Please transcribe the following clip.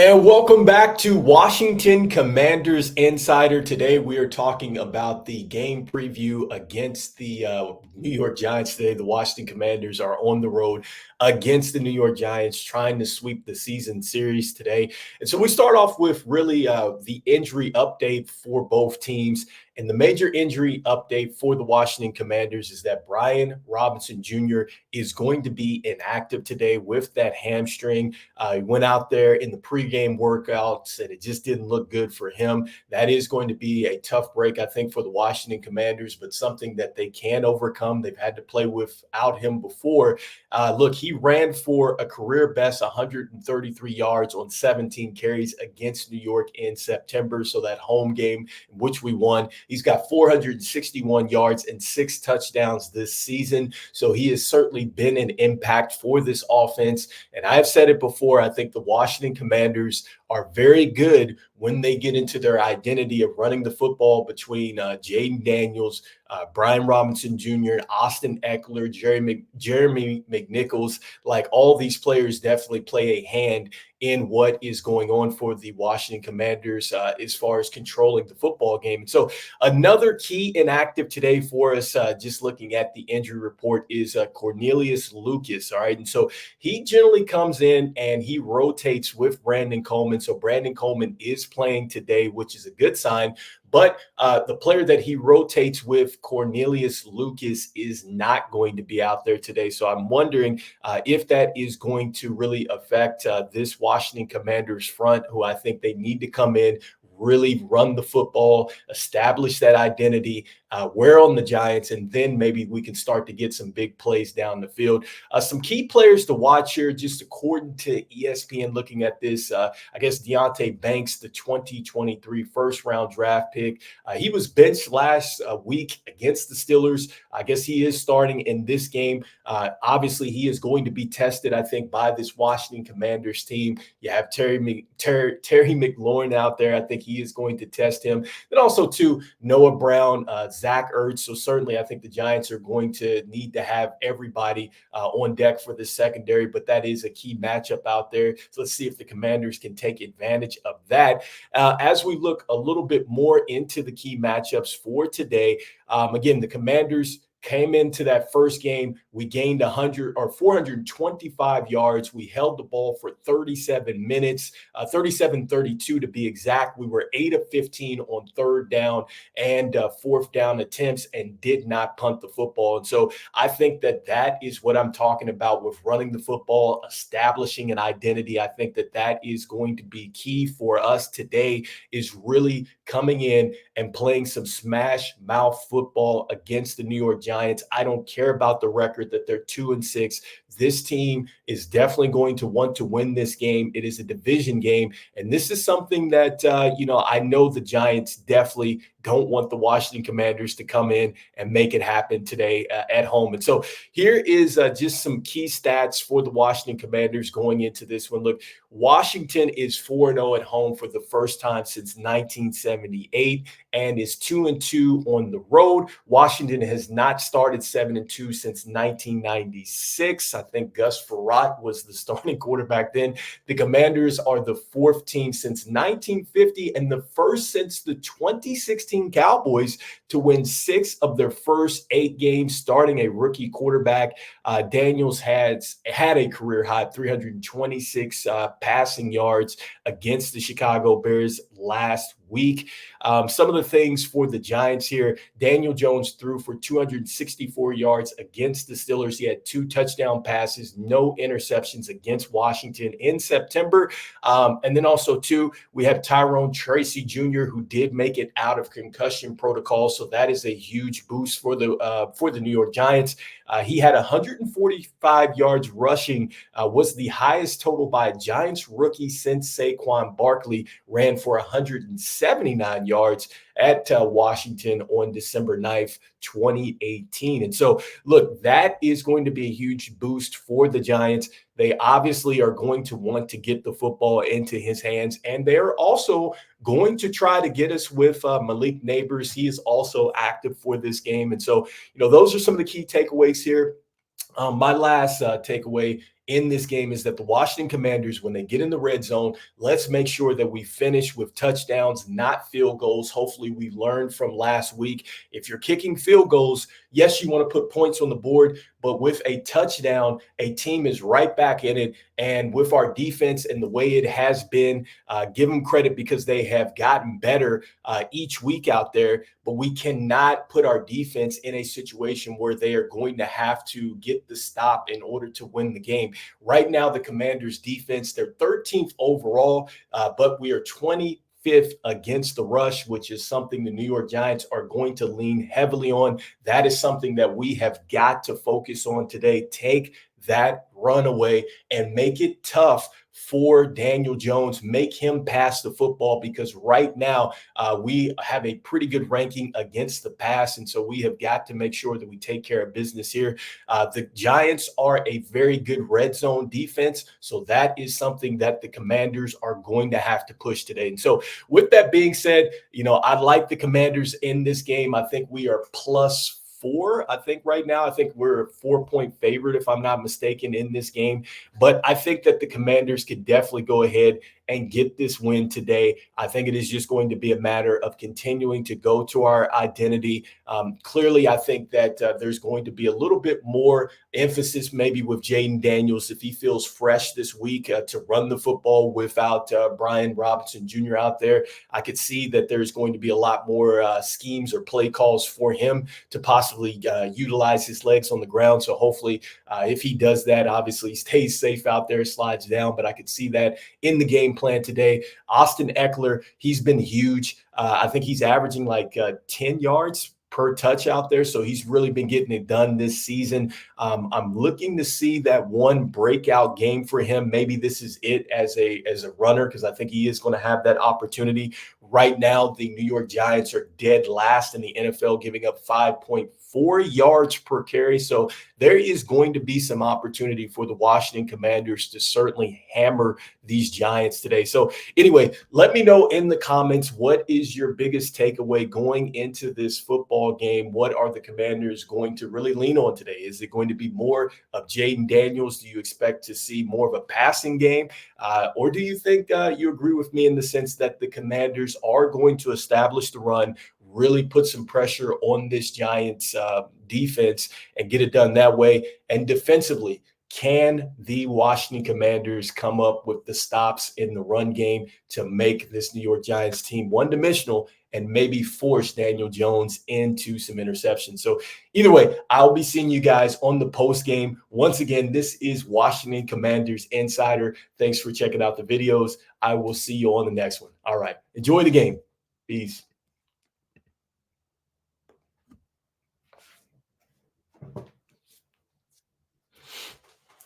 And welcome back to Washington Commanders Insider. Today we are talking about the game preview against the New York Giants today. The Washington Commanders are on the road against the New York Giants, trying to sweep the season series today. And so we start off with really the injury update for both teams. And the major injury update for the Washington Commanders is that Brian Robinson Jr. is going to be inactive today with that hamstring. He went out there in the pregame workouts and it just didn't look good for him. That is going to be a tough break, I think, for the Washington Commanders, but something that they can overcome. They've had to play without him before. Look, he ran for a career best 133 yards on 17 carries against New York in September. So that home game, in which we won, he's got 461 yards and 6 touchdowns this season. So he has certainly been an impact for this offense. And I've said it before, I think the Washington Commanders are very good when they get into their identity of running the football between Jaden Daniels, Brian Robinson Jr., Austin Eckler, Jeremy McNichols. Like, all these players definitely play a hand in what is going on for the Washington Commanders as far as controlling the football game. And so another key inactive today for us, just looking at the injury report, is Cornelius Lucas. All right. And so he generally comes in and he rotates with Brandon Coleman. So Brandon Coleman is playing today, which is a good sign. But the player that he rotates with, Cornelius Lucas, is not going to be out there today. So I'm wondering if that is going to really affect this Washington Commanders front, who I think they need to come in, really run the football, establish that identity, wear on the Giants, and then maybe we can start to get some big plays down the field. Some key players to watch here, just according to ESPN, looking at this, I guess Deonte Banks, the 2023 first-round draft pick. He was benched last week against the Steelers. I guess he is starting in this game. Obviously, he is going to be tested, I think, by this Washington Commanders team. You have Terry McLaurin out there. I think he is going to test him. Then also, too, Noah Brown, Zach Ertz. So certainly I think the Giants are going to need to have everybody on deck for this secondary, but that is a key matchup out there. So let's see if the Commanders can take advantage of that. As we look a little bit more into the key matchups for today, again, the Commanders came into that first game. We gained 425 yards. We held the ball for 37 minutes, 37-32 to be exact. We were 8 of 15 on third down and fourth down attempts and did not punt the football. And so I think that is what I'm talking about with running the football, establishing an identity. I think that is going to be key for us today, is really coming in and playing some smash mouth football against the New York Giants. I don't care about the record that they're 2-6. This team is definitely going to want to win this game. It is a division game, and this is something that I know the Giants definitely don't want the Washington Commanders to come in and make it happen today at home. And so here is just some key stats for the Washington Commanders going into this one. Look, Washington is 4-0 at home for the first time since 1978 and is 2-2 on the road. Washington has not started 7-2 since 1996. I think Gus Frerotte was the starting quarterback then. The Commanders are the 4th team since 1950 and the first since the 2016 Cowboys to win 6 of their first 8 games starting a rookie quarterback. Daniels had a career high 326 passing yards against the Chicago Bears last week. Some of the things for the Giants here: Daniel Jones threw for 264 yards against the Steelers. He had 2 touchdown passes, no interceptions against Washington in September. And then also, too, we have Tyrone Tracy Jr., who did make it out of concussion protocol. So that is a huge boost for the New York Giants. He had 145 yards rushing, was the highest total by a Giants rookie since Saquon Barkley ran for 179 yards at Washington on December 9th, 2018. And so, look, that is going to be a huge boost for the Giants. They obviously are going to want to get the football into his hands, and they're also going to try to get us with Malik Neighbors. He is also active for this game. And so, those are some of the key takeaways here. My last takeaway in this game is that the Washington Commanders, when they get in the red zone, let's make sure that we finish with touchdowns, not field goals. Hopefully, we learned from last week. If you're kicking field goals, yes, you want to put points on the board, but with a touchdown, a team is right back in it. And with our defense and the way it has been, give them credit because they have gotten better each week out there. But we cannot put our defense in a situation where they are going to have to get the stop in order to win the game. Right now, the Commanders' defense, they're 13th overall, but we are 25th against the rush, which is something the New York Giants are going to lean heavily on. That is something that we have got to focus on today. Take that run away and make it tough for Daniel Jones. Make him pass the football, because right now we have a pretty good ranking against the pass. And so we have got to make sure that we take care of business here. The Giants are a very good red zone defense. So that is something that the Commanders are going to have to push today. And so with that being said, I like the Commanders in this game. I think we are +4. I think right now, I think we're a 4-point favorite, if I'm not mistaken, in this game. But I think that the Commanders could definitely go ahead and get this win today. I think it is just going to be a matter of continuing to go to our identity. Clearly, I think that there's going to be a little bit more emphasis maybe with Jaden Daniels, if he feels fresh this week, to run the football without Brian Robinson Jr. out there. I could see that there's going to be a lot more schemes or play calls for him to possibly utilize his legs on the ground. So hopefully, if he does that, obviously he stays safe out there, slides down. But I could see that in the game plan today. Austin Eckler, he's been huge. I think he's averaging like 10 yards per touch out there. So he's really been getting it done this season. I'm looking to see that one breakout game for him. Maybe this is it as a runner, because I think he is going to have that opportunity. Right now, the New York Giants are dead last in the NFL, giving up 5.4 yards per carry. So there is going to be some opportunity for the Washington Commanders to certainly hammer these Giants today. So anyway, let me know in the comments, what is your biggest takeaway going into this football game? What are the Commanders going to really lean on today? Is it going to be more of Jaden Daniels? Do you expect to see more of a passing game? Or do you think you agree with me in the sense that the Commanders are going to establish the run, really put some pressure on this Giants defense and get it done that way? And defensively, can the Washington Commanders come up with the stops in the run game to make this New York Giants team one-dimensional and maybe force Daniel Jones into some interceptions? So either way, I'll be seeing you guys on the post game. Once again, this is Washington Commanders Insider. Thanks for checking out the videos. I will see you on the next one. All right. Enjoy the game. Peace.